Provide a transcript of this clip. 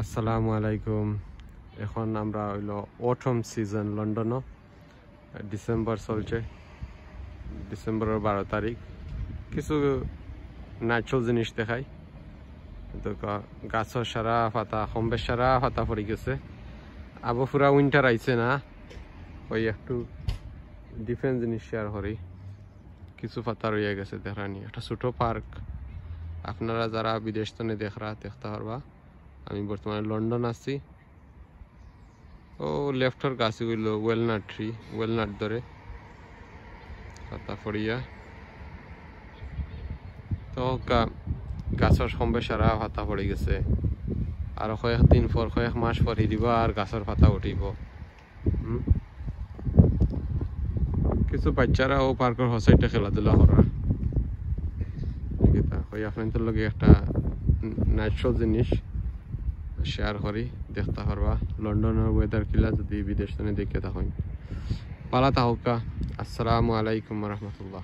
আসসালামু আলাইকুম। এখন আমরা হইলো অটম সিজন লন্ডনও ডিসেম্বর চলছে, ডিসেম্বরের 12 তারিখ। কিছু ন্যাচারাল জিনিস দেখাই, কিন্তু গাছের সারা পাতা কমবে, সারা পাতা পড়ে গেছে। আবু পুরা উইন্টার আইছে না, ওই একটু ডিফারেন্ট জিনিস শেয়ার করি। কিছু পাতা রয়ে গেছে দেখানি। একটা ছোট পার্ক, আপনারা যারা বিদেশ থেকে দেখতে পারবা। আমি বর্তমানে লন্ডন আছি। ও লেফটর গাছ হইল ওয়েলনাট ট্রি, ওয়েলনাট ধরে পাতা ফড়িয়া তো গাছের সম্বে সারা পাতা পড়ে গেছে। আর কয়েকদিন পর, কয়েক মাস পর দিব আর গাছের পাতা উঠিব। কিছু বাচ্চারা ও পার্কের হসাইটে খেলাধুলা করা। আপনাদের লগে একটা ন্যাচারাল জিনিস শেয়ার করি, দেখতে পারবা। লন্ডনের ওয়েদার কিলা যদি বিদেশ থেকে দেখে থাকেন। পালা থাকা। আসসালামু আলাইকুম রহমতুল্লাহ।